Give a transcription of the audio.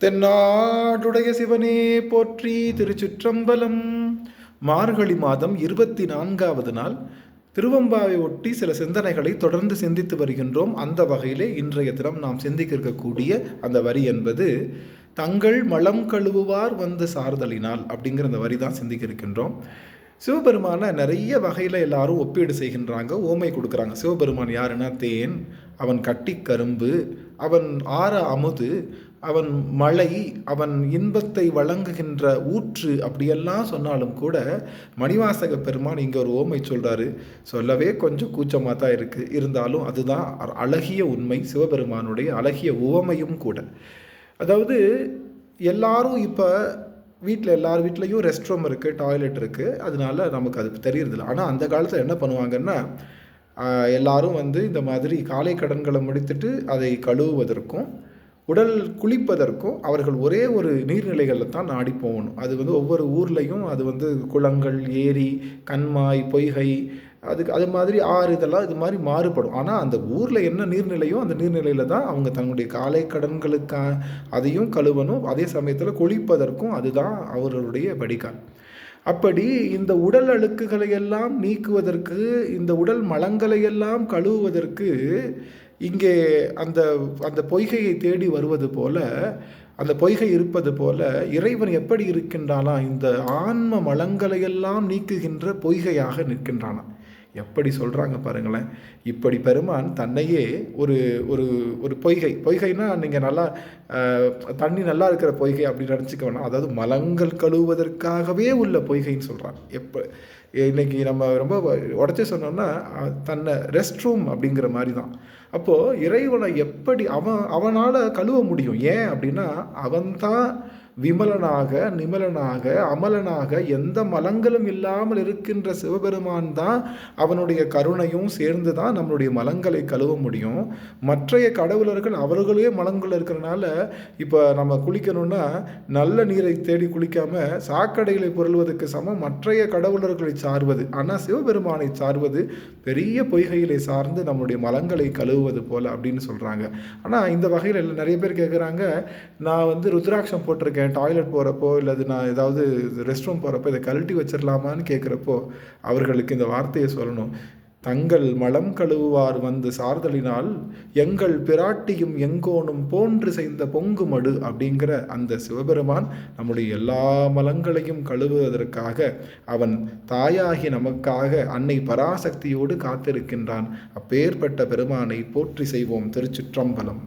தென்னாடுடைய சிவனே போற்றி. திருச்சிற்றம்பலம். மார்கழி மாதம் 24வது நாள் திருவம்பாவை ஒட்டி சில சிந்தனைகளை தொடர்ந்து சிந்தித்து வருகின்றோம். அந்த வகையிலே இன்றைய தினம் நாம் சிந்திக்க இருக்கக்கூடிய அந்த வரி என்பது தங்கள் மலம் கழுவுவார் வந்து சார்தலினால் அப்படிங்கிற அந்த வரி தான் சிந்திக்க இருக்கின்றோம். சிவபெருமான நிறைய வகையில் எல்லாரும் ஒப்பீடு செய்கின்றாங்க, ஓமை கொடுக்குறாங்க. சிவபெருமான் யாருன்னா தேன், அவன் கட்டி கரும்பு, அவன் ஆற அமுது, அவன் மழை, அவன் இன்பத்தை வழங்குகின்ற ஊற்று அப்படியெல்லாம் சொன்னாலும் கூட மணிவாசக பெருமான் இங்கே ஒரு ஓமை சொல்கிறாரு. சொல்லவே கொஞ்சம் கூச்சமாக தான் இருக்குது, இருந்தாலும் அதுதான் அழகிய உண்மை, சிவபெருமானுடைய அழகிய உவமையும் கூட. அதாவது எல்லாரும் இப்போ வீட்டில் எல்லார் வீட்லேயும் ரெஸ்ட் ரூம் இருக்குது, டாய்லெட் இருக்குது, அதனால நமக்கு அது தெரியறதில்ல. ஆனால் அந்த காலத்தில் என்ன பண்ணுவாங்கன்னா, எல்லாரும் இந்த மாதிரி காலை கடன்களை முடித்துட்டு அதை கழுவுவதற்கும் உடல் குளிப்பதற்கும் அவர்கள் ஒரே ஒரு நீர்நிலைகளில் தான் நாடி போகணும். அது ஒவ்வொரு ஊர்லேயும் அது குளங்கள், ஏரி, கண்மாய், பொய்கை, அது மாதிரி ஆறு, இதெல்லாம் இது மாதிரி மாறுபடும். ஆனால் அந்த ஊரில் என்ன நீர்நிலையோ அந்த நீர்நிலையில் தான் அவங்க தன்னுடைய காலை கடன்களுக்காக அதையும் கழுவணும். அதே சமயத்தில் குளிப்பதற்கும் அதுதான் அவர்களுடைய வடிகால். அப்படி இந்த உடல் அழுக்குகளை எல்லாம் நீக்குவதற்கு, இந்த உடல் மலங்களை எல்லாம் கழுவுவதற்கு இங்கே அந்த அந்த பொய்கையை தேடி வருவது போல, அந்த பொய்கை இருப்பது போல இறைவன் எப்படி இருக்கின்றானா, இந்த ஆன்ம மலங்களையெல்லாம் நீக்குகின்ற பொய்கையாக நிற்கின்றானா. எப்படி சொல்கிறாங்க பாருங்களேன். இப்படி பெருமான் தன்னையே ஒரு ஒரு ஒரு பொய்கைனா நீங்கள் நல்லா தண்ணி நல்லா இருக்கிற பொய்கை அப்படி நினச்சிக்க வேணாம். அதாவது மலங்கள் கழுவுவதற்காகவே உள்ள பொய்கைன்னு சொல்கிறாங்க. இன்னைக்கு நம்ம ரொம்ப உடச்சி சொன்னோம்னா தன்னை ரெஸ்ட் ரூம் அப்படிங்கிற மாதிரி தான். அப்போது இறைவனை எப்படி அவனால் கழுவ முடியும்? ஏன் அப்படின்னா அவன்தான் விமலனாக, நிமலனாக, அமலனாக எந்த மலங்களும் இல்லாமல் இருக்கின்ற சிவபெருமான் தான். அவனுடைய கருணையும் சேர்ந்து தான் நம்மளுடைய மலங்களை கழுவ முடியும். மற்றைய கடவுளர்கள் அவர்களே மலங்கள் இருக்கிறனால இப்போ நம்ம குளிக்கணும்னா நல்ல நீரை தேடி குளிக்காமல் சாக்கடைகளை பொருள்வதற்கு சமம் மற்றைய கடவுளர்களை சார்வது. ஆனால் சிவபெருமானை சார்வது பெரிய பொய்கையிலே சார்ந்து நம்மளுடைய மலங்களை கழுவுவது போல அப்படின்னு சொல்கிறாங்க. ஆனால் இந்த வகையில் நிறைய பேர் கேட்குறாங்க, நான் ருத்ராட்சம் போட்டிருக்கேன், டாய்லெட் போகிறப்போ இல்லை நான் ஏதாவது ரெஸ்ட் ரூம் போகிறப்போ இதை கழட்டி வச்சிடலாமான்னு கேட்குறப்போ அவர்களுக்கு இந்த வார்த்தையை சொல்லணும். தங்கள் மலம் கழுவுவார் வந்து சார்தலினால் எங்கள் பிராட்டியும் எங்கோனும் போன்று செய்த பொங்கு மடு அப்படிங்கிற அந்த சிவபெருமான் நம்முடைய எல்லா மலங்களையும் கழுவுவதற்காக அவன் தாயாகி நமக்காக அன்னை பராசக்தியோடு காத்திருக்கின்றான். அப்பேற்பட்ட பெருமானை போற்றி செய்வோம். திருச்சிற்றம்பலம்.